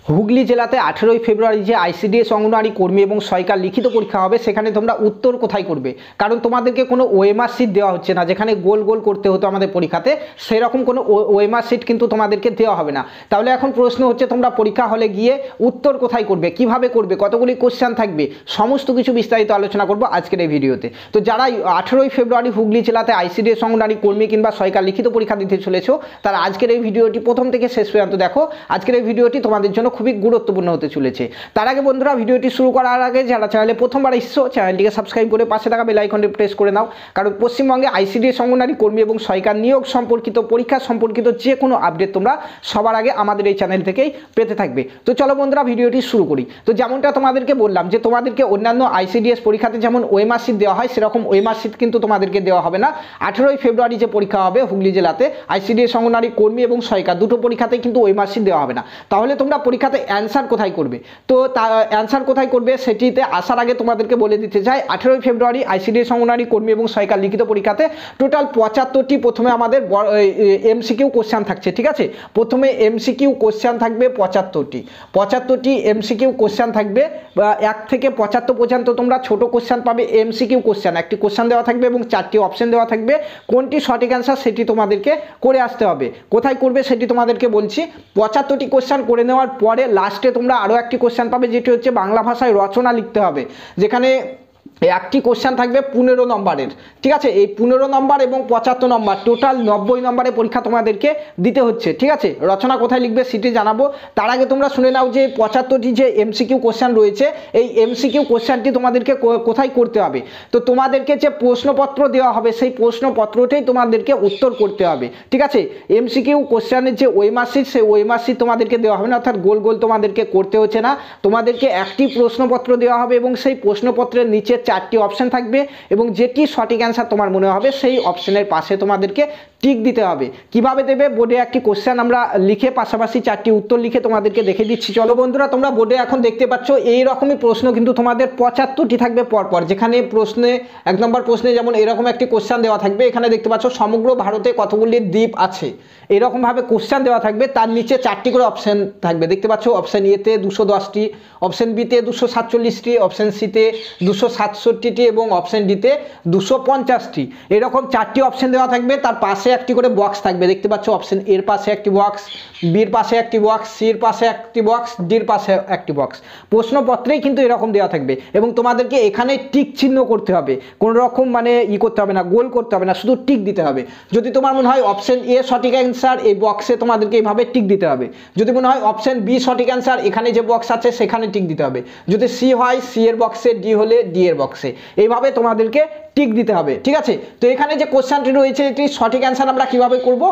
হুগলি জেলাতে 18ই ফেব্রুয়ারি যে আইসিডিএস অঙ্গনওয়াড়ি কর্মী এবং সহায়িকার লিখিত পরীক্ষা হবে, সেখানে তোমরা উত্তর কোথায় করবে? কারণ তোমাদেরকে কোনো ওএমআর শিট দেওয়া হচ্ছে না, যেখানে গোল গোল করতে হতো আমাদের পরীক্ষাতে, সেরকম কোনো ওএমআর শিট কিন্তু তোমাদেরকে দেওয়া হবে না। তাহলে এখন প্রশ্ন হচ্ছে, তোমরা পরীক্ষা হলে গিয়ে উত্তর কোথায় করবে, কিভাবে করবে, কতগুলি কোশ্চেন থাকবে, সমস্ত কিছু বিস্তারিত আলোচনা করব আজকের এই ভিডিওতে। তো যারা 18ই ফেব্রুয়ারি হুগলি জেলাতে আইসিডিএস অঙ্গনওয়াড়ি কর্মী কিংবা সহায়িকার লিখিত পরীক্ষা দিতে চলেছো, তারা আজকের এই ভিডিওটি প্রথম থেকে শেষ পর্যন্ত দেখো। আজকের এই ভিডিওটি তোমাদের জন্য খুবই গুরুত্বপূর্ণ হতে চলেছে। তার আগে বন্ধুরা, ভিডিওটি শুরু করার আগে যারা চ্যানেলে প্রথমবার এসেছো, চ্যানেলটিকে সাবস্ক্রাইব করে পাশে থাকা বেল আইকনটি প্রেস করে নাও। কারণ পশ্চিমবঙ্গে আইসিডিএস অঙ্গনওয়াড়ি কর্মী এবং সহায়িকার নিয়োগ সম্পর্কিত, পরীক্ষা সম্পর্কিত যে কোনো আপডেট তোমরা সবার আগে আমাদের এই চ্যানেল থেকেই পেতে থাকবে। তো চলো বন্ধুরা, ভিডিওটি শুরু করি। তো যেমনটা তোমাদেরকে বললাম যে তোমাদেরকে অন্যান্য আইসিডিএস পরীক্ষাতে যেমন ওএমআর শিট দেওয়া হয়, সেরকম ওএমআর শিট কিন্তু তোমাদেরকে দেওয়া হবে না। 18ই ফেব্রুয়ারি যে পরীক্ষা হবে হুগলি জেলাতে আইসিডিএস অঙ্গনওয়াড়ি কর্মী এবং সহায়িকা দুটো পরীক্ষাতেই কিন্তু ওএমআর শিট দেওয়া হবে না। তাহলে তোমরা পরীক্ষাতে অ্যান্সার কোথায় করবে? তো অ্যান্সার কোথায় করবে সেটিতে আসার আগে তোমাদেরকে বলে দিতে চাই, 18ই ফেব্রুয়ারি আইসিডিএস অঙ্গনওয়াড়ি কর্মী এবং সহায়িকার লিখিত পরীক্ষাতে টোটাল 75টি প্রথমে আমাদের এমসিকিউ কোশ্চেন থাকছে। ঠিক আছে, প্রথমে এমসিকিউ কোশ্চেন থাকবে 75টি এমসিকিউ কোশ্চেন থাকবে। 1 থেকে 75 পর্যন্ত তোমরা ছোট কোশ্চেন পাবে, এমসিকিউ কোশ্চেন, একটি কোশ্চেন দেওয়া থাকবে এবং 4টি অপশন দেওয়া থাকবে। কোনটি সঠিক অ্যান্সার সেটি তোমাদেরকে করে আসতে হবে। কোথায় করবে সেটি তোমাদেরকে বলছি। 75টি কোশ্চেন করে নেওয়ার পরে লাস্টে তোমরা আরও একটি কোশ্চেন পাবে, যেটি হচ্ছে বাংলা ভাষায় রচনা লিখতে হবে, যেখানে একটি কোশ্চেন থাকবে 15 নম্বরের। ঠিক আছে, এই 15 নম্বর এবং 75 নম্বর, টোটাল 90 নম্বরের পরীক্ষা তোমাদেরকে দিতে হচ্ছে। ঠিক আছে, রচনা কোথায় লিখবে সেটি জানাবো। তার আগে তোমরা শুনে নাও যে 75টি যে এমসিকিউ কোশ্চেন রয়েছে, এই এমসিকিউ কোশ্চেনটি তোমাদেরকে কোথায় করতে হবে। তো তোমাদেরকে যে প্রশ্নপত্র দেওয়া হবে, সেই প্রশ্নপত্রটাই তোমাদেরকে উত্তর করতে হবে। ঠিক আছে, এমসিকিউ কোশ্চেনের যে ওএমআর শিট, সেই ওএমআর শিট তোমাদেরকে দেওয়া হবে না, অর্থাৎ গোল গোল তোমাদেরকে করতে হচ্ছে না। তোমাদেরকে একটি প্রশ্নপত্র দেওয়া হবে এবং সেই প্রশ্নপত্রের নিচে 4টি অপশন থাকবে এবং যেটি সঠিক অ্যান্সার তোমার মনে হবে সেই অপশনের পাশে তোমাদেরকে টিক দিতে হবে। কিভাবে দেবে? বোর্ডে একটি কোশ্চেন আমরা লিখে পাশাপাশি 4টি উত্তর লিখে তোমাদেরকে দেখে দিচ্ছি। চলো বন্ধুরা, তোমরা বোর্ডে এখন দেখতে পাচ্ছ এই রকমই প্রশ্ন কিন্তু তোমাদের 75টি থাকবে পরপর। যেখানে প্রশ্নে 1 নম্বর প্রশ্নে যেমন এরকম একটি কোশ্চেন দেওয়া থাকবে, এখানে দেখতে পাচ্ছ সমগ্র ভারতে কতগুলি দ্বীপ আছে, এরকমভাবে কোশ্চেন দেওয়া থাকবে। তার নিচে 4টি করে অপশন থাকবে, দেখতে পাচ্ছ। অপশন এতে 210টি, অপশন বিতে 247টি, অপশন সিতে 267টি এবং অপশন ডিতে 250টি। এরকম 4টি অপশন দেওয়া থাকবে। তার পাশে একটি করে বক্স থাকবে, দেখতে পাচ্ছ। অপশন এর পাশে একটি বক্স, বির পাশে একটি বক্স, সির পাশে একটি বক্স, ডির পাশে একটি বক্স। প্রশ্নপত্রেই কিন্তু এরকম দেওয়া থাকবে এবং তোমাদেরকে এখানে টিক চিহ্ন করতে হবে। কোনো রকম মানে করতে হবে না, গোল করতে হবে না, শুধু টিক দিতে হবে। যদি তোমার মনে হয় অপশন এ সঠিক অ্যান্সার, এই বক্সে তোমাদেরকে এইভাবে টিক দিতে হবে। যদি মনে হয় অপশন বি সঠিক অ্যান্সার, এখানে যে বক্স আছে সেখানে টিক দিতে হবে। যদি সি হয় সি এর বক্সে, ডি হলে ডি এর বক্সে, এইভাবে তোমাদেরকে টিক দিতে হবে। ঠিক আছে, তো এখানে যে কোশ্চেনটি রয়েছে এটি সঠিক অ্যান্সার আমরা কিভাবে করব?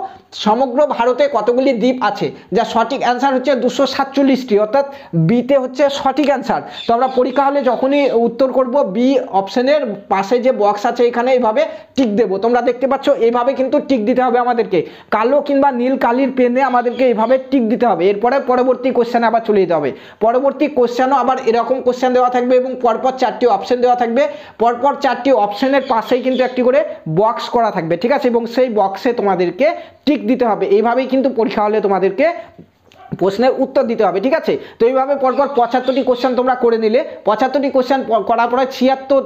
সমগ্র ভারতে কতগুলি দ্বীপ আছে, যা সঠিক অ্যান্সার হচ্ছে 247টি, অর্থাৎ বিতে হচ্ছে সঠিক অ্যান্সার। তো আমরা পরীক্ষা হলে যখনই উত্তর করব, বি অপশনের পাশে যে বক্স আছে এখানে এইভাবে টিক দেবো। তোমরা দেখতে পাচ্ছ এইভাবে কিন্তু টিক দিতে হবে আমাদেরকে। কালো কিংবা নীল কালির পেনে আমাদেরকে এইভাবে টিক দিতে হবে। এরপরে পরবর্তী কোশ্চেনে আবার চলে যেতে হবে। পরবর্তী কোশ্চেনও আবার এরকম কোশ্চেন দেওয়া থাকবে এবং পরপর 4টি অপশন দেওয়া থাকবে। পরপর 4টি অপশনের পাশেই কিন্তু একটি করে বক্স করা থাকবে। ঠিক আছে, এবং সেই বক্সে তোমাদেরকে টিক দিতে হবে। এইভাবেই কিন্তু পরীক্ষা হলে তোমাদেরকে প্রশ্নের উত্তর দিতে হবে। ঠিক আছে, তো এইভাবে পরপর 75টি কোশ্চেন তোমরা করে নিলে। 75টি কোশ্চেন করার পরে 76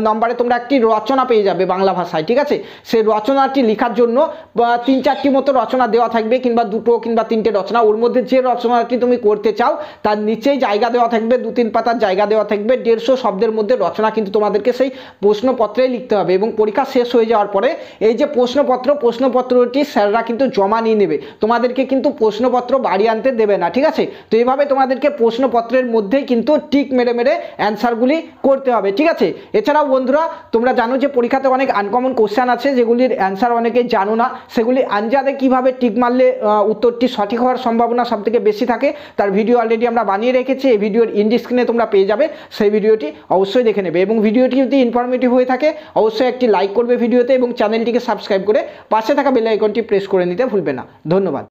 নম্বরে তোমরা একটি রচনা পেয়ে যাবে বাংলা ভাষায়। ঠিক আছে, সেই রচনাটি লেখার জন্য 3-4টি মতো রচনা দেওয়া থাকবে, কিংবা 2টো কিংবা 3টে রচনা। ওর মধ্যে যে রচনাটি তুমি করতে চাও তার নিচেই জায়গা দেওয়া থাকবে, 2-3 পাতার জায়গা দেওয়া থাকবে। 150 শব্দের মধ্যে রচনা কিন্তু তোমাদেরকে সেই প্রশ্নপত্রেই লিখতে হবে এবং পরীক্ষা শেষ হয়ে যাওয়ার পরে এই যে প্রশ্নপত্রটি স্যাররা কিন্তু জমা নিয়ে নেবে। তোমাদেরকে কিন্তু প্রশ্নপত্র বাড়ি আনতে দেবে না। ঠিক আছে, তো এইভাবে তোমাদেরকে প্রশ্নপত্রের মধ্যেই কিন্তু টিক মেরে মেরে অ্যান্সারগুলি করতে হবে। ঠিক আছে, এছাড়াও বন্ধুরা তোমরা জানো যে পরীক্ষাতে অনেক আনকমন কোশ্চেন আছে, যেগুলির অ্যান্সার অনেকে জানো না। সেগুলি আনজাদে কিভাবে টিক মারলে উত্তরটি সঠিক হওয়ার সম্ভাবনা সবথেকে বেশি থাকে, তার ভিডিও অলরেডি আমরা বানিয়ে রেখেছি। এই ভিডিওর ইন্ডি স্ক্রিনে তোমরা পেয়ে যাবে, সেই ভিডিওটি অবশ্যই দেখে নেবে। এবং ভিডিওটি যদি ইনফরমেটিভ হয়ে থাকে অবশ্যই একটি লাইক করবে ভিডিওতে এবং চ্যানেলটিকে সাবস্ক্রাইব করে পাশে থাকা বেল আইকনটি প্রেস করে নিতে ভুলবে না। ধন্যবাদ।